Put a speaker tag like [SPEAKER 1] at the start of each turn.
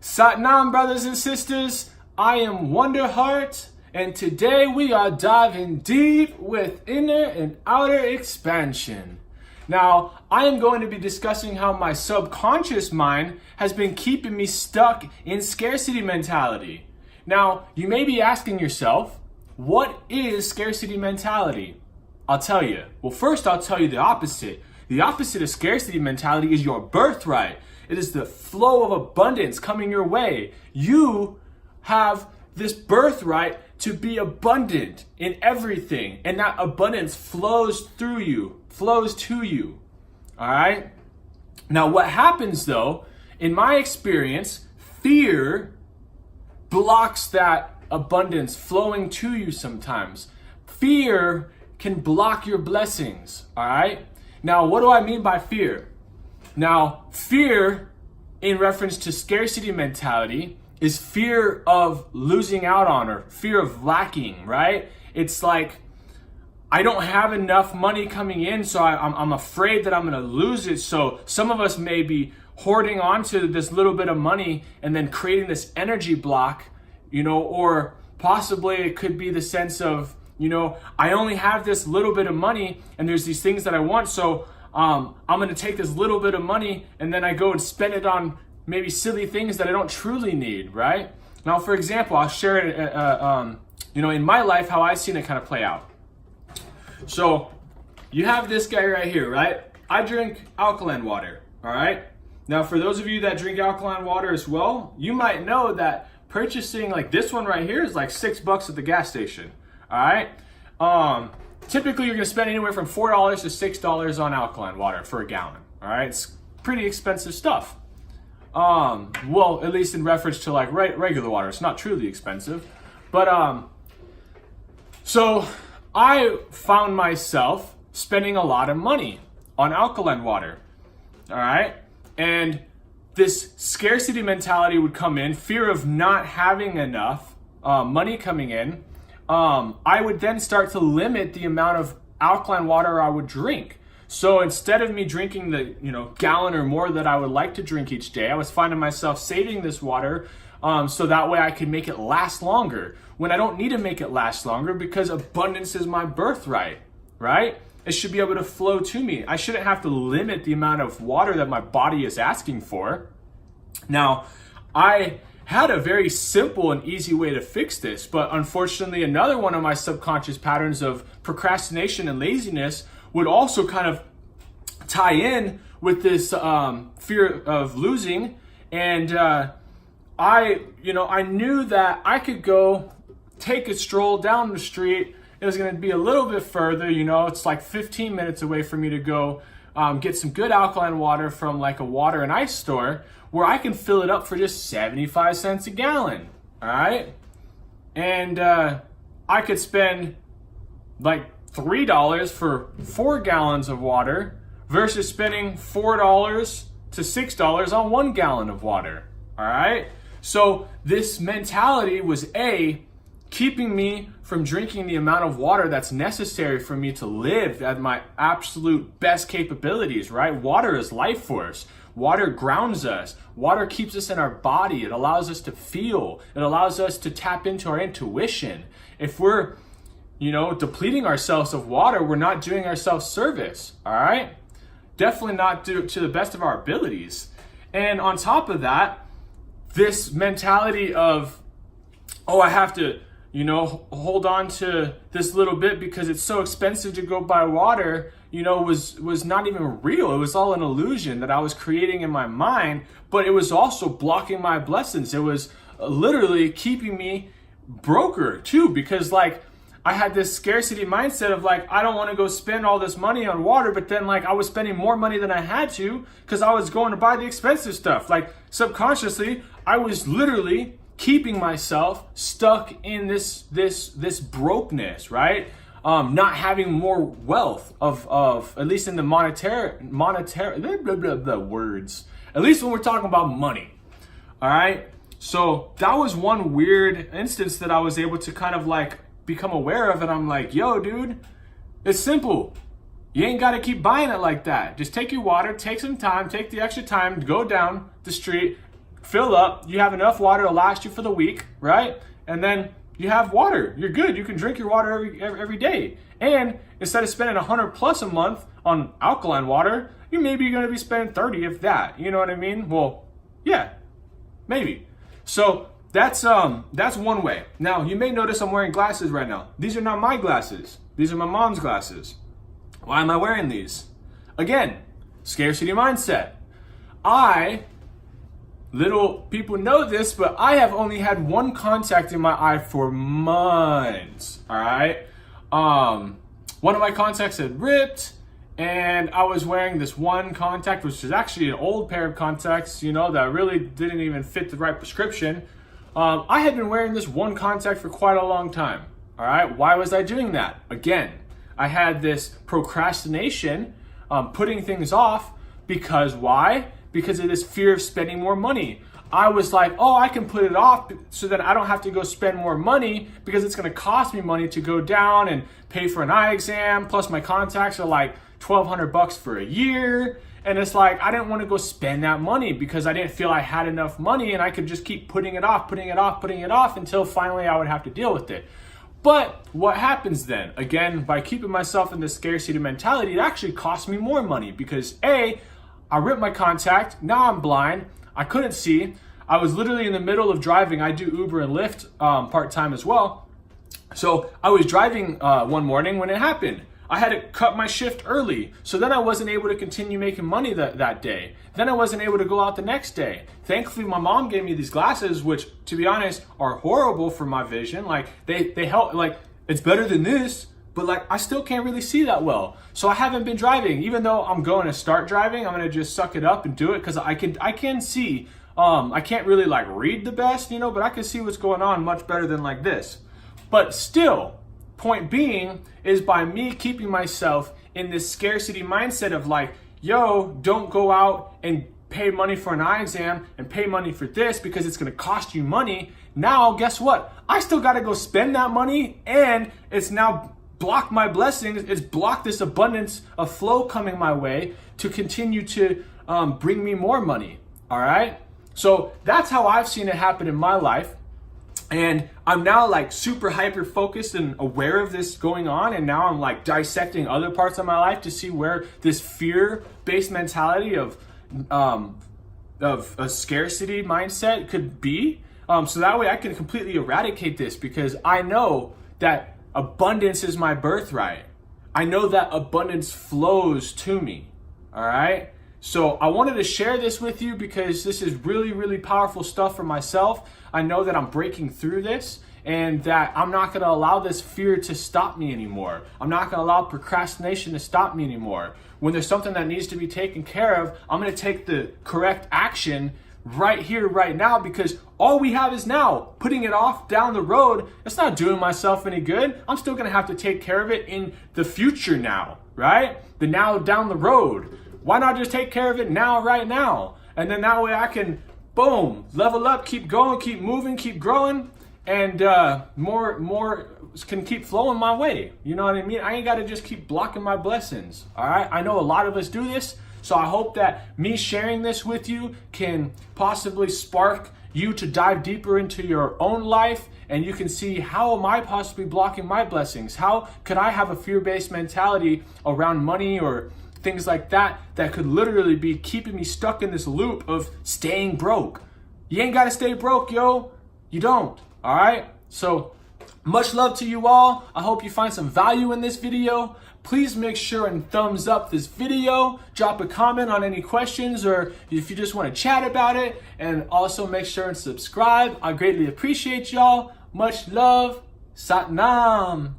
[SPEAKER 1] Satnam, brothers and sisters, I am WonderHeart, and today we are diving deep with inner and outer expansion. Now, I am going to be discussing how my subconscious mind has been keeping me stuck in scarcity mentality. Now, you may be asking yourself, what is scarcity mentality? I'll tell you. Well, first I'll tell you the opposite. The opposite of scarcity mentality is your birthright. It is the flow of abundance coming your way. You have this birthright to be abundant in everything, and that abundance flows through you, flows to you. All right? Now, what happens though, in my experience, fear blocks that abundance flowing to you sometimes. Fear can block your blessings, all right? Now, what do I mean by fear? Now, fear in reference to scarcity mentality is fear of losing out on or fear of lacking, right? It's like, I don't have enough money coming in, so I'm afraid that I'm gonna lose it. So some of us may be hoarding onto this little bit of money and then creating this energy block, or possibly it could be the sense of, I only have this little bit of money and there's these things that I want, so I'm gonna take this little bit of money and then I go and spend it on maybe silly things that I don't truly need, right? Now, for example, I'll share it, in my life, how I've seen it kind of play out. So you have this guy right here, right? I drink alkaline water, all right? Now, for those of you that drink alkaline water as well, you might know that purchasing like this one right here is like $6 at the gas station, all right? Typically, you're gonna spend anywhere from $4 to $6 on alkaline water for a gallon, all right? It's pretty expensive stuff. Well, at least in reference to like regular water, it's not truly expensive. But so I found myself spending a lot of money on alkaline water, all right? And this scarcity mentality would come in, fear of not having enough money coming in. I would then start to limit the amount of alkaline water I would drink. So instead of me drinking the gallon or more that I would like to drink each day, I was finding myself saving this water so that way I could make it last longer. When I don't need to make it last longer because abundance is my birthright, right? It should be able to flow to me. I shouldn't have to limit the amount of water that my body is asking for. Now, I had a very simple and easy way to fix this, but unfortunately, another one of my subconscious patterns of procrastination and laziness would also kind of tie in with this fear of losing. And I knew that I could go take a stroll down the street. It was going to be a little bit further, it's like 15 minutes away for me to go get some good alkaline water from like a water and ice store where I can fill it up for just 75 cents a gallon, all right? And I could spend like $3 for 4 gallons of water versus spending $4 to $6 on 1 gallon of water, all right? So this mentality was keeping me from drinking the amount of water that's necessary for me to live at my absolute best capabilities, right? Water is life force. Water grounds us. Water keeps us in our body. It allows us to feel. It allows us to tap into our intuition. If we're, depleting ourselves of water, we're not doing ourselves service, all right? Definitely not to the best of our abilities. And on top of that, this mentality of, I have to, hold on to this little bit because it's so expensive to go buy water, was not even real. It was all an illusion that I was creating in my mind, but it was also blocking my blessings. It was literally keeping me broker too, because like I had this scarcity mindset of like, I don't want to go spend all this money on water, but then like I was spending more money than I had to because I was going to buy the expensive stuff. Like subconsciously, I was literally keeping myself stuck in this brokenness, right? Not having more wealth of at least in the monetary words, at least when we're talking about money. All right. So that was one weird instance that I was able to kind of like become aware of. And I'm like, yo, dude, it's simple. You ain't got to keep buying it like that. Just take your water, take some time, take the extra time, go down the street, fill up, you have enough water to last you for the week, right? And then you have water. You're good. You can drink your water every day. And instead of spending $100+ a month on alkaline water, you're going to be spending 30, if that. You know what I mean? Well, yeah, maybe. So that's one way. Now, you may notice I'm wearing glasses right now. These are not my glasses. These are my mom's glasses. Why am I wearing these? Again, scarcity mindset. Little people know this, but I have only had one contact in my eye for months, all right? One of my contacts had ripped, and I was wearing this one contact, which is actually an old pair of contacts, you know, that really didn't even fit the right prescription. I had been wearing this one contact for quite a long time, all right? Why was I doing that? Again, I had this procrastination, putting things off, because why? Because of this fear of spending more money. I was like, oh, I can put it off so that I don't have to go spend more money, because it's gonna cost me money to go down and pay for an eye exam, plus my contacts are like $1,200 for a year. And it's like, I didn't wanna go spend that money because I didn't feel I had enough money, and I could just keep putting it off until finally I would have to deal with it. But what happens then? Again, by keeping myself in this scarcity mentality, it actually cost me more money, because I ripped my contact, now I'm blind, I couldn't see, I was literally in the middle of driving. I do Uber and Lyft part-time as well. So I was driving one morning when it happened. I had to cut my shift early, so then I wasn't able to continue making money that day. Then I wasn't able to go out the next day. Thankfully, my mom gave me these glasses, which, to be honest, are horrible for my vision. Like, they help, like, it's better than this, but like, I still can't really see that well. So I haven't been driving. Even though I'm going to start driving, I'm gonna just suck it up and do it, because I can see. I can't really like read the best, you know, but I can see what's going on much better than like this. But still, point being is, by me keeping myself in this scarcity mindset of like, yo, don't go out and pay money for an eye exam and pay money for this because it's gonna cost you money. Now, guess what? I still gotta go spend that money, and it's now blocked my blessings. It's blocked this abundance of flow coming my way to continue to bring me more money. All right. So that's how I've seen it happen in my life. And I'm now like super hyper focused and aware of this going on. And now I'm like dissecting other parts of my life to see where this fear-based mentality of a scarcity mindset could be. So that way I can completely eradicate this, because I know that abundance is my birthright. I know that abundance flows to me. All right. So I wanted to share this with you because this is really, really powerful stuff for myself. I know that I'm breaking through this, and that I'm not going to allow this fear to stop me anymore. I'm not going to allow procrastination to stop me anymore. When there's something that needs to be taken care of, I'm going to take the correct action right here, right now, because all we have is now. Putting it off down the road, it's not doing myself any good. I'm still gonna have to take care of it in the future now, right? The now down the road. Why not just take care of it now, right now? And then that way I can, boom, level up, keep going, keep moving, keep growing, and more can keep flowing my way. You know what I mean? I ain't gotta just keep blocking my blessings, all right? I know a lot of us do this. So I hope that me sharing this with you can possibly spark you to dive deeper into your own life, and you can see, how am I possibly blocking my blessings? How could I have a fear-based mentality around money or things like that that could literally be keeping me stuck in this loop of staying broke? You ain't gotta stay broke, yo. You don't, all right? So much love to you all. I hope you find some value in this video. Please make sure and thumbs up this video, drop a comment on any questions, or if you just want to chat about it, and also make sure and subscribe. I greatly appreciate y'all. Much love. Sat Nam.